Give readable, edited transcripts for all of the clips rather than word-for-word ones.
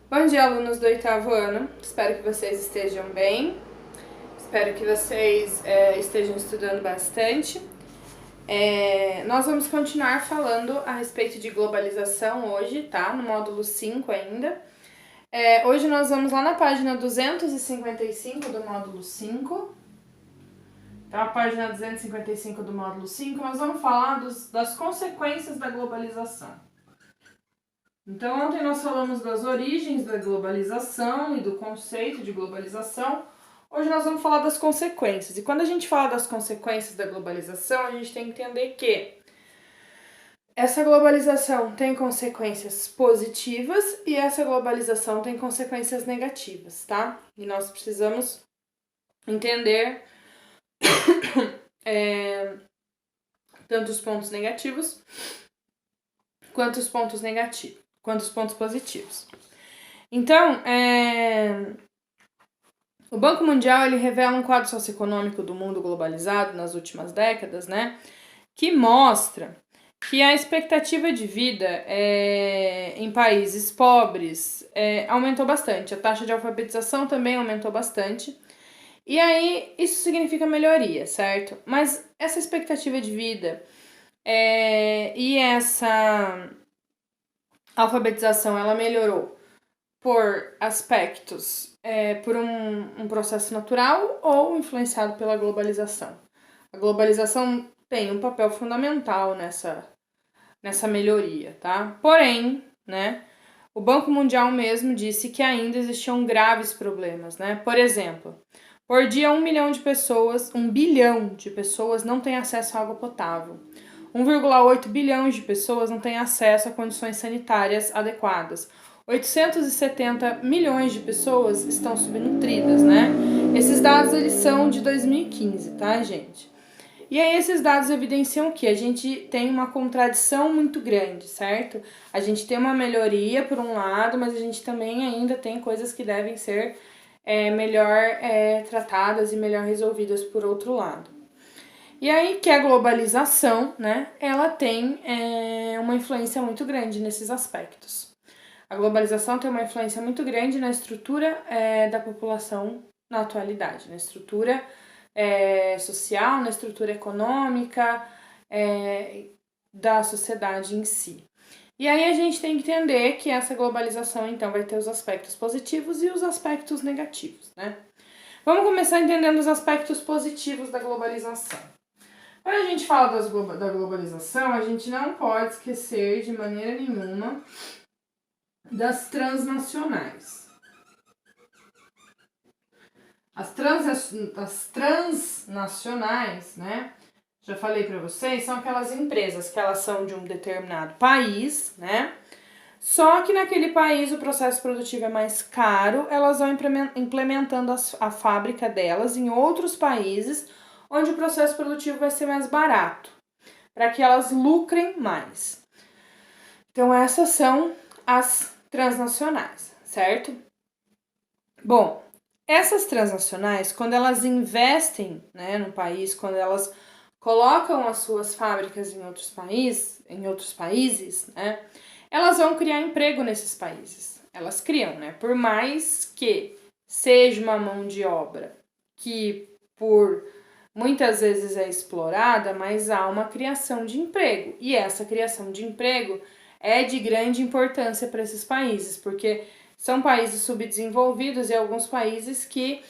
Bom dia, alunos do 8º ano. Espero que vocês estejam bem. Espero que vocês estejam estudando bastante. Nós vamos continuar falando a respeito de globalização hoje, tá? No módulo 5 ainda. Hoje nós vamos lá na página 255 do módulo 5. Então, a página 255 do módulo 5, nós vamos falar das consequências da globalização. Então, ontem nós falamos das origens da globalização e do conceito de globalização. Hoje nós vamos falar das consequências. E quando a gente fala das consequências da globalização, a gente tem que entender que essa globalização tem consequências positivas e essa globalização tem consequências negativas, tá? E nós precisamos entender tanto os pontos negativos quanto os pontos positivos. Então, o Banco Mundial ele revela um quadro socioeconômico do mundo globalizado nas últimas décadas, né, que mostra que a expectativa de vida em países pobres aumentou bastante, a taxa de alfabetização também aumentou bastante, e aí isso significa melhoria, certo? Mas essa expectativa de vida e essa alfabetização ela melhorou por aspectos, por um processo natural ou influenciado pela globalização. A globalização tem um papel fundamental nessa melhoria, tá? Porém, né, o Banco Mundial mesmo disse que ainda existiam graves problemas, né? Por exemplo, por dia 1 bilhão de pessoas não têm acesso à água potável. 1,8 bilhões de pessoas não têm acesso a condições sanitárias adequadas. 870 milhões de pessoas estão subnutridas, né? Esses dados, eles são de 2015, tá, gente? E aí esses dados evidenciam que a gente tem uma contradição muito grande, certo? A gente tem uma melhoria por um lado, mas a gente também ainda tem coisas que devem ser melhor tratadas e melhor resolvidas por outro lado. E aí que a globalização, né, ela tem uma influência muito grande nesses aspectos. A globalização tem uma influência muito grande na estrutura da população na atualidade, na estrutura social, na estrutura econômica da sociedade em si. E aí a gente tem que entender que essa globalização, então, vai ter os aspectos positivos e os aspectos negativos, né? Vamos começar entendendo os aspectos positivos da globalização. Quando a gente fala da globalização, a gente não pode esquecer de maneira nenhuma das transnacionais. As transnacionais, né? Já falei para vocês, são aquelas empresas que elas são de um determinado país, né? Só que naquele país o processo produtivo é mais caro, elas vão implementando a fábrica delas em outros países, onde o processo produtivo vai ser mais barato, para que elas lucrem mais. Então essas são as transnacionais, certo? Bom, essas transnacionais, quando elas investem, né, no país, quando elas colocam as suas fábricas em outros países, né, elas vão criar emprego nesses países. Elas criam, né? Por mais que seja uma mão de obra que por muitas vezes é explorada, mas há uma criação de emprego. E essa criação de emprego é de grande importância para esses países, porque são países subdesenvolvidos e alguns países que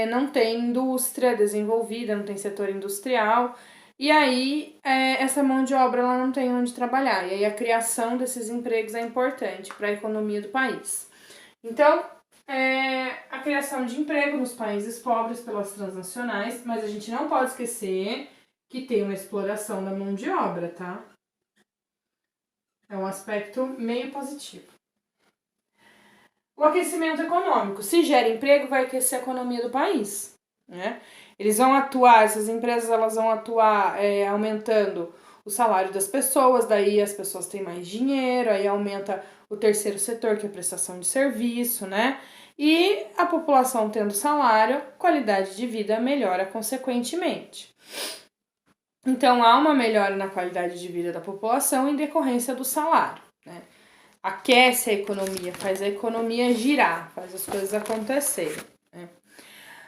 não têm indústria desenvolvida, não tem setor industrial, e aí essa mão de obra ela não tem onde trabalhar, e aí a criação desses empregos é importante para a economia do país. Então, a criação de emprego nos países pobres pelas transnacionais, mas a gente não pode esquecer que tem uma exploração da mão de obra, tá? É um aspecto meio positivo. O aquecimento econômico. Se gera emprego, vai aquecer a economia do país, né? Eles vão atuar, essas empresas elas vão atuar aumentando o salário das pessoas, daí as pessoas têm mais dinheiro, aí aumenta o terceiro setor, que é a prestação de serviço, né? E a população tendo salário, qualidade de vida melhora consequentemente. Então, há uma melhora na qualidade de vida da população em decorrência do salário, né? Aquece a economia, faz a economia girar, faz as coisas acontecerem, né?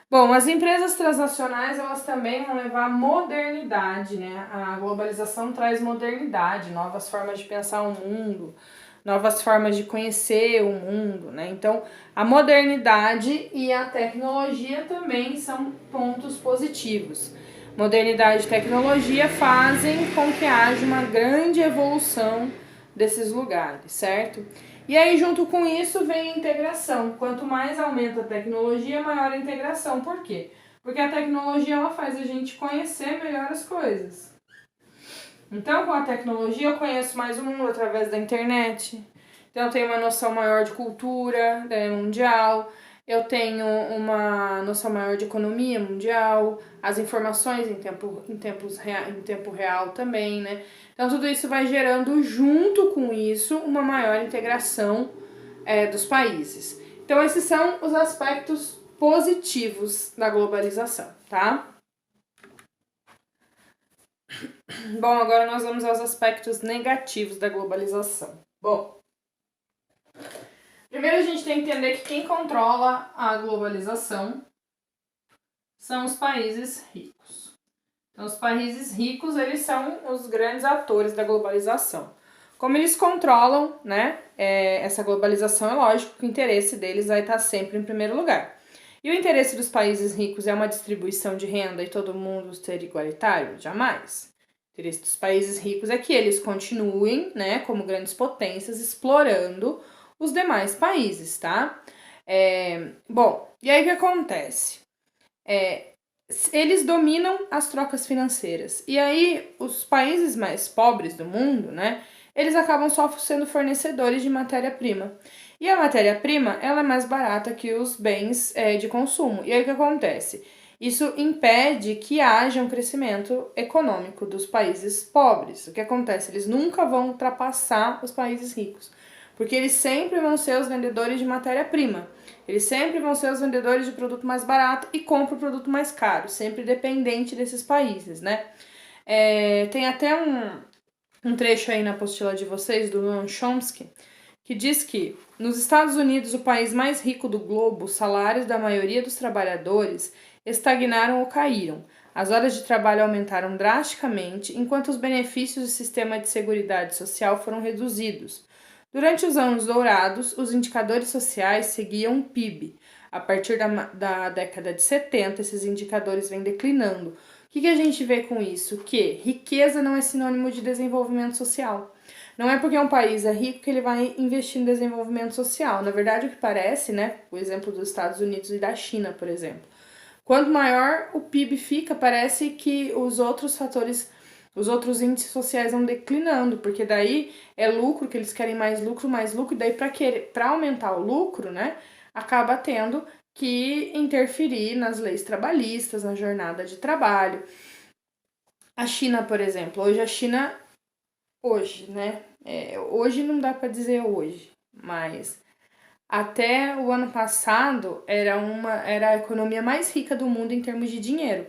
Bom, as empresas transnacionais, elas também vão levar modernidade, né? A globalização traz modernidade, novas formas de pensar o mundo, novas formas de conhecer o mundo, né? Então, a modernidade e a tecnologia também são pontos positivos. Modernidade e tecnologia fazem com que haja uma grande evolução desses lugares, certo? E aí, junto com isso, vem a integração. Quanto mais aumenta a tecnologia, maior a integração. Por quê? Porque a tecnologia ela faz a gente conhecer melhor as coisas. Então, com a tecnologia, eu conheço mais o mundo através da internet. Então, eu tenho uma noção maior de cultura mundial. Eu tenho uma noção maior de economia mundial. As informações em tempo real também, né? Então, tudo isso vai gerando, junto com isso, uma maior integração dos países. Então, esses são os aspectos positivos da globalização, tá? Bom, agora nós vamos aos aspectos negativos da globalização. Bom, primeiro a gente tem que entender que quem controla a globalização são os países ricos. Então, os países ricos, eles são os grandes atores da globalização. Como eles controlam, né, essa globalização, é lógico que o interesse deles vai estar sempre em primeiro lugar. E o interesse dos países ricos é uma distribuição de renda e todo mundo ser igualitário? Jamais. O interesse dos países ricos é que eles continuem, né, como grandes potências, explorando os demais países, tá? Bom, e aí o que acontece? Eles dominam as trocas financeiras. E aí, os países mais pobres do mundo, né, eles acabam só sendo fornecedores de matéria-prima. E a matéria-prima, ela é mais barata que os bens de consumo. E aí, o que acontece? Isso impede que haja um crescimento econômico dos países pobres. O que acontece? Eles nunca vão ultrapassar os países ricos, porque eles sempre vão ser os vendedores de matéria-prima. Eles sempre vão ser os vendedores de produto mais barato e compram o produto mais caro, sempre dependente desses países, né? Tem até um trecho aí na apostila de vocês, do Noam Chomsky, que diz que nos Estados Unidos, o país mais rico do globo, os salários da maioria dos trabalhadores estagnaram ou caíram. As horas de trabalho aumentaram drasticamente, enquanto os benefícios do sistema de seguridade social foram reduzidos. Durante os anos dourados, os indicadores sociais seguiam o PIB. A partir da década de 70, esses indicadores vêm declinando. O que a gente vê com isso? Que riqueza não é sinônimo de desenvolvimento social. Não é porque um país é rico que ele vai investir em desenvolvimento social. Na verdade, o que parece, né? O exemplo dos Estados Unidos e da China, por exemplo. Quanto maior o PIB fica, parece que os outros fatores, os outros índices sociais vão declinando, porque daí é lucro, que eles querem mais lucro, e daí para aumentar o lucro, né, acaba tendo que interferir nas leis trabalhistas, na jornada de trabalho. A China, por exemplo, hoje, né, hoje não dá para dizer hoje, mas até o ano passado era a economia mais rica do mundo em termos de dinheiro.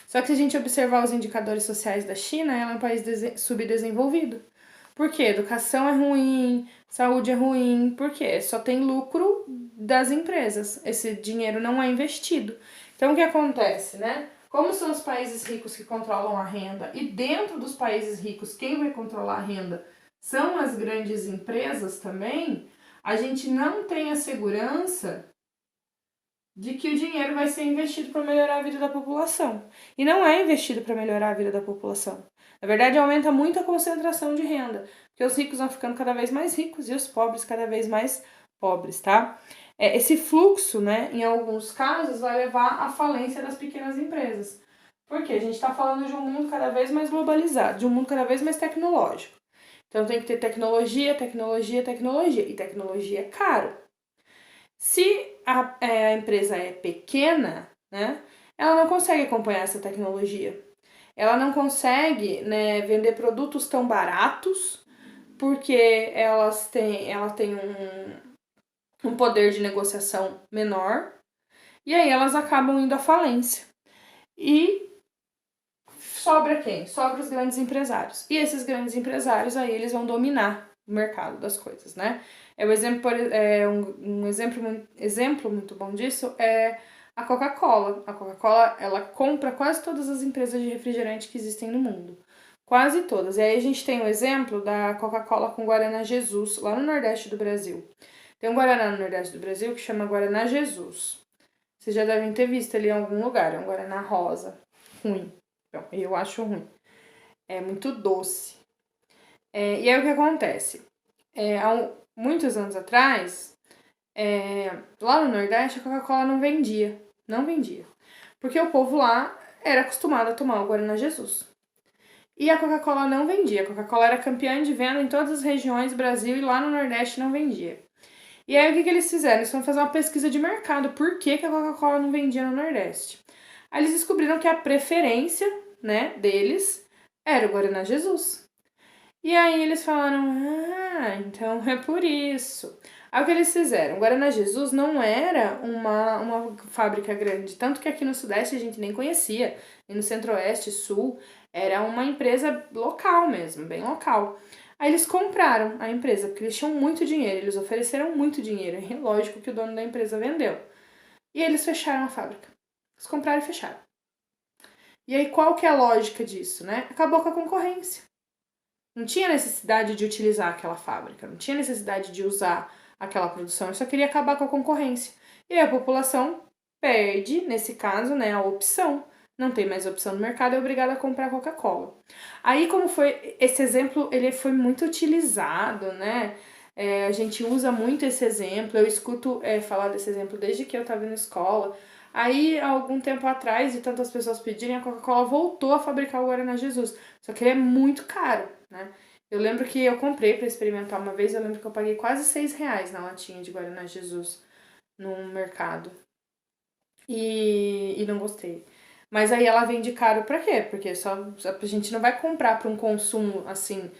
Só que se a gente observar os indicadores sociais da China, ela é um país subdesenvolvido. Por quê? Educação é ruim, saúde é ruim, por quê? Só tem lucro das empresas. Esse dinheiro não é investido. Então, o que acontece, né? Como são os países ricos que controlam a renda e dentro dos países ricos, quem vai controlar a renda são as grandes empresas também, a gente não tem a segurança de que o dinheiro vai ser investido para melhorar a vida da população. E não é investido para melhorar a vida da população. Na verdade, aumenta muito a concentração de renda, porque os ricos vão ficando cada vez mais ricos e os pobres cada vez mais pobres, tá? Esse fluxo, né, em alguns casos, vai levar à falência das pequenas empresas. Porque a gente está falando de um mundo cada vez mais globalizado, de um mundo cada vez mais tecnológico. Então tem que ter tecnologia, tecnologia, tecnologia. E tecnologia é caro. Se a empresa é pequena, né, ela não consegue acompanhar essa tecnologia. Ela não consegue, né, vender produtos tão baratos, porque ela tem um poder de negociação menor, e aí elas acabam indo à falência. E sobra quem? Sobra os grandes empresários. E esses grandes empresários, aí eles vão dominar o mercado das coisas, né? Exemplo muito bom disso é a Coca-Cola. A Coca-Cola, ela compra quase todas as empresas de refrigerante que existem no mundo. Quase todas. E aí a gente tem o exemplo da Coca-Cola com Guaraná Jesus, lá no Nordeste do Brasil. Tem um Guaraná no Nordeste do Brasil que chama Guaraná Jesus. Vocês já devem ter visto ali em algum lugar. É um Guaraná rosa. Ruim. Então, eu acho ruim. É muito doce. E aí o que acontece? Há muitos anos atrás, lá no Nordeste, a Coca-Cola não vendia. Não vendia. Porque o povo lá era acostumado a tomar o Guaraná Jesus. E a Coca-Cola não vendia. A Coca-Cola era campeã de venda em todas as regiões do Brasil e lá no Nordeste não vendia. E aí o que eles fizeram? Eles foram fazer uma pesquisa de mercado. Por que a Coca-Cola não vendia no Nordeste? Aí eles descobriram que a preferência, né, deles era o Guaraná Jesus. E aí eles falaram, então é por isso. Aí o que eles fizeram? O Guaraná Jesus não era uma fábrica grande, tanto que aqui no Sudeste a gente nem conhecia, e no Centro-Oeste, Sul, era uma empresa local mesmo, bem local. Aí eles compraram a empresa, porque eles tinham muito dinheiro, eles ofereceram muito dinheiro, e lógico que o dono da empresa vendeu. E eles fecharam a fábrica. Eles compraram e fecharam. E aí qual que é a lógica disso, né? Acabou com a concorrência. Não tinha necessidade de utilizar aquela fábrica, não tinha necessidade de usar aquela produção, eu só queria acabar com a concorrência. E aí a população perde, nesse caso, né, a opção. Não tem mais opção no mercado, é obrigada a comprar Coca-Cola. Aí, como foi, esse exemplo, ele foi muito utilizado, né? A gente usa muito esse exemplo, eu escuto falar desse exemplo desde que eu estava na escola. Aí, há algum tempo atrás, de tantas pessoas pedirem, a Coca-Cola voltou a fabricar o Guaraná Jesus. Só que ele é muito caro, né? Eu lembro que eu comprei para experimentar uma vez, eu lembro que eu paguei quase R$6 na latinha de Guaraná Jesus no mercado. E não gostei. Mas aí ela vende caro pra quê? Porque a gente não vai comprar pra um consumo, assim,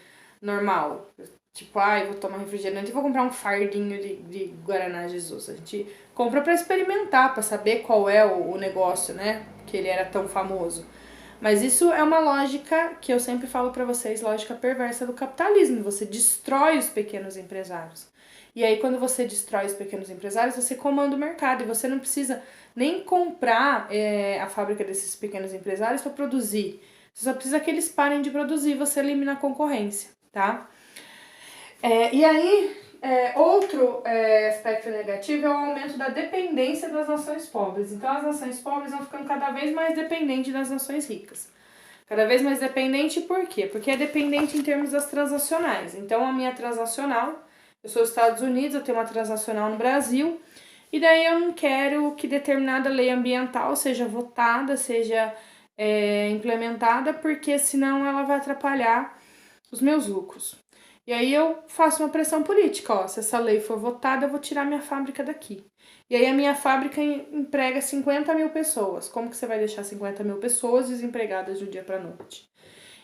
normal. Tipo, eu vou tomar refrigerante e vou comprar um fardinho de Guaraná Jesus. A gente compra pra experimentar, pra saber qual é o negócio, né? Que ele era tão famoso. Mas isso é uma lógica que eu sempre falo pra vocês, lógica perversa do capitalismo. Você destrói os pequenos empresários. E aí, quando você destrói os pequenos empresários, você comanda o mercado e você não precisa nem comprar a fábrica desses pequenos empresários para produzir. Você só precisa que eles parem de produzir e você elimina a concorrência, tá? E aí, outro aspecto negativo é o aumento da dependência das nações pobres. Então, as nações pobres vão ficando cada vez mais dependentes das nações ricas. Cada vez mais dependente por quê? Porque é dependente em termos das transacionais. Então, a minha transacional, eu sou dos Estados Unidos, eu tenho uma transacional no Brasil, e daí eu não quero que determinada lei ambiental seja votada, seja implementada, porque senão ela vai atrapalhar os meus lucros. E aí eu faço uma pressão política, se essa lei for votada, eu vou tirar minha fábrica daqui. E aí a minha fábrica emprega 50 mil pessoas. Como que você vai deixar 50 mil pessoas desempregadas do dia para noite?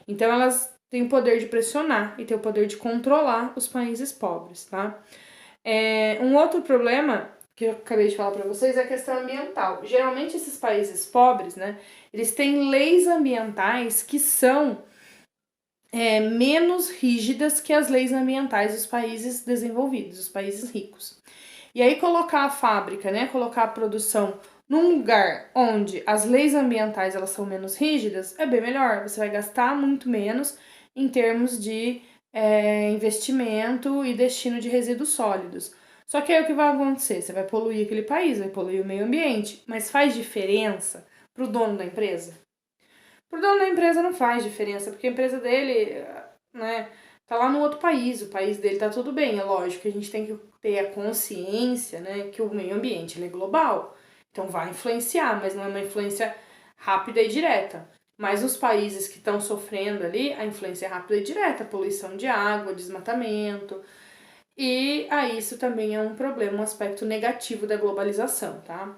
Então elas têm o poder de pressionar e têm o poder de controlar os países pobres, tá? Um outro problema que eu acabei de falar para vocês é a questão ambiental. Geralmente esses países pobres, né, eles têm leis ambientais que são menos rígidas que as leis ambientais dos países desenvolvidos, dos países ricos. E aí colocar a fábrica, né, colocar a produção num lugar onde as leis ambientais elas são menos rígidas, é bem melhor. Você vai gastar muito menos em termos de investimento e destino de resíduos sólidos. Só que aí o que vai acontecer? Você vai poluir aquele país, vai poluir o meio ambiente, mas faz diferença para o dono da empresa? Pro dono da empresa não faz diferença, porque a empresa dele, né, tá lá no outro país, o país dele tá tudo bem. É lógico que a gente tem que ter a consciência, né, que o meio ambiente ele é global. Então vai influenciar, mas não é uma influência rápida e direta. Mas os países que estão sofrendo ali, a influência é rápida e direta, poluição de água, desmatamento. E aí isso também é um problema, um aspecto negativo da globalização, tá?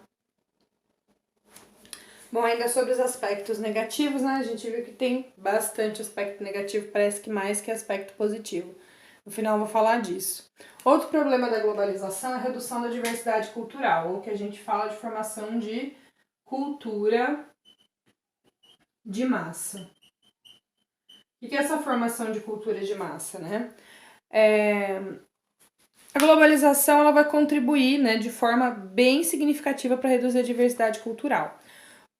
Bom, ainda sobre os aspectos negativos, né? A gente viu que tem bastante aspecto negativo, parece que mais que aspecto positivo. No final eu vou falar disso. Outro problema da globalização é a redução da diversidade cultural, ou que a gente fala de formação de cultura de massa. O que é essa formação de cultura de massa, né? A globalização ela vai contribuir, né, de forma bem significativa para reduzir a diversidade cultural.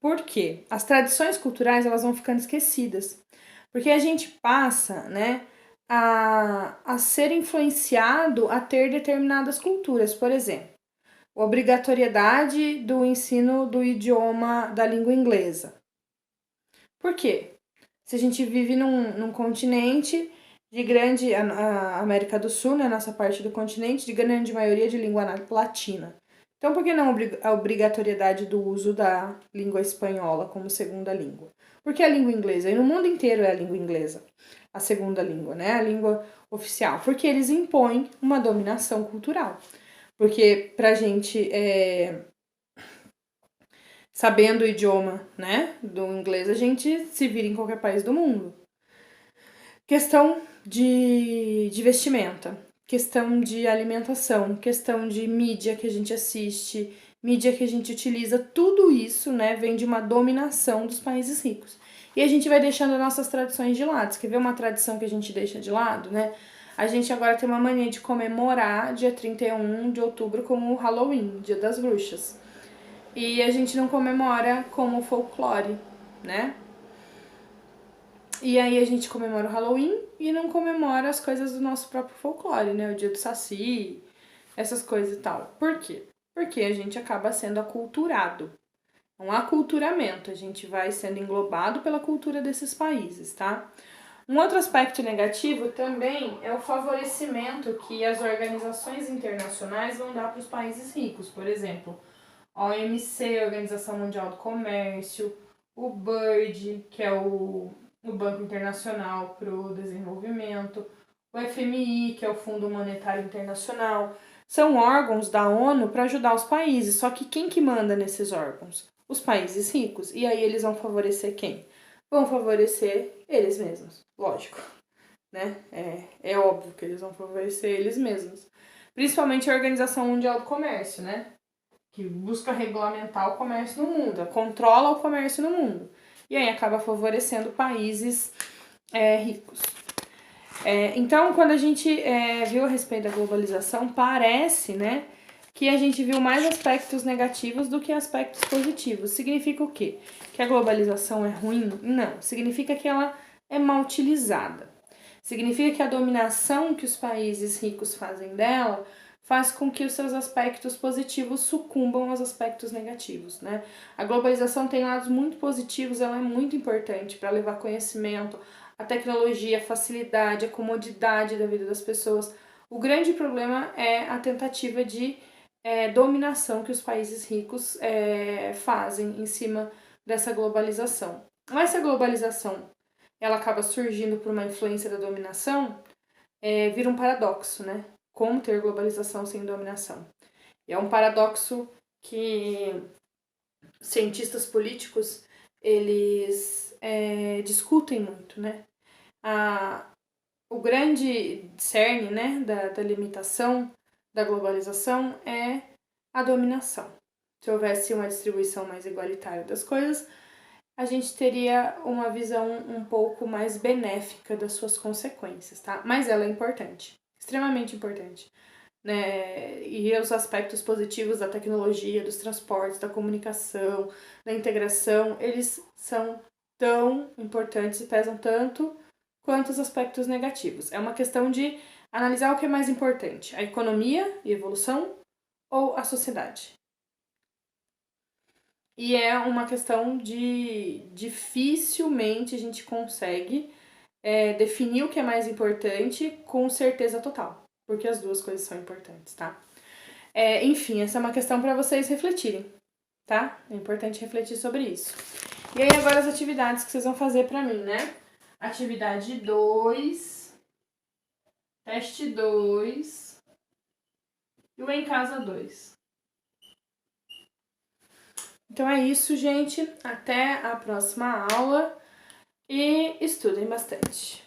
Por quê? As tradições culturais elas vão ficando esquecidas. Porque a gente passa, né, a ser influenciado a ter determinadas culturas. Por exemplo, obrigatoriedade do ensino do idioma da língua inglesa. Por quê? Se a gente vive num continente de grande, a América do Sul, né, nossa parte do continente, de grande maioria de língua latina. Então, por que não a obrigatoriedade do uso da língua espanhola como segunda língua? Porque a língua inglesa, e no mundo inteiro é a língua inglesa, a segunda língua, né, a língua oficial, porque eles impõem uma dominação cultural. Porque pra gente, sabendo o idioma, né, do inglês, a gente se vira em qualquer país do mundo. Questão de vestimenta, questão de alimentação, questão de mídia que a gente assiste, mídia que a gente utiliza, tudo isso, né, vem de uma dominação dos países ricos. E a gente vai deixando nossas tradições de lado. Você quer ver uma tradição que a gente deixa de lado, né? A gente agora tem uma mania de comemorar dia 31 de outubro como o Halloween, Dia das Bruxas. E a gente não comemora como folclore, né? E aí a gente comemora o Halloween e não comemora as coisas do nosso próprio folclore, né? O dia do Saci, essas coisas e tal. Por quê? Porque a gente acaba sendo aculturado. Um aculturamento, a gente vai sendo englobado pela cultura desses países, tá? Um outro aspecto negativo também é o favorecimento que as organizações internacionais vão dar para os países ricos. Por exemplo, a OMC, Organização Mundial do Comércio, o BIRD, que é o Banco Internacional para o Desenvolvimento, o FMI, que é o Fundo Monetário Internacional. São órgãos da ONU para ajudar os países, só que quem que manda nesses órgãos? Os países ricos. E aí eles vão favorecer quem? Vão favorecer eles mesmos, lógico, né? É óbvio que eles vão favorecer eles mesmos. Principalmente a Organização Mundial do Comércio, né? Que busca regulamentar o comércio no mundo, controla o comércio no mundo. E aí acaba favorecendo países ricos. Então, quando a gente viu a respeito da globalização, parece, né, que a gente viu mais aspectos negativos do que aspectos positivos. Significa o quê? Que a globalização é ruim? Não. Significa que ela é mal utilizada. Significa que a dominação que os países ricos fazem dela faz com que os seus aspectos positivos sucumbam aos aspectos negativos, né? A globalização tem lados muito positivos, ela é muito importante para levar conhecimento, a tecnologia, a facilidade, a comodidade da vida das pessoas. O grande problema é a tentativa de dominação que os países ricos fazem em cima dessa globalização. Mas essa globalização ela acaba surgindo por uma influência da dominação, vira um paradoxo, né? Como ter globalização sem dominação? E é um paradoxo que cientistas políticos eles discutem muito, né? O grande cerne, né, da limitação da globalização é a dominação. Se houvesse uma distribuição mais igualitária das coisas, a gente teria uma visão um pouco mais benéfica das suas consequências, tá? Mas ela é importante, extremamente importante, né? E os aspectos positivos da tecnologia, dos transportes, da comunicação, da integração, eles são tão importantes e pesam tanto quanto os aspectos negativos. É uma questão de analisar o que é mais importante, a economia e evolução ou a sociedade. E é uma questão de dificilmente a gente consegue definir o que é mais importante com certeza total, porque as duas coisas são importantes, tá? Enfim, essa é uma questão para vocês refletirem, tá? É importante refletir sobre isso. E aí agora as atividades que vocês vão fazer para mim, né? Atividade 2, teste 2 e o em casa 2. Então é isso, gente. Até a próxima aula e estudem bastante.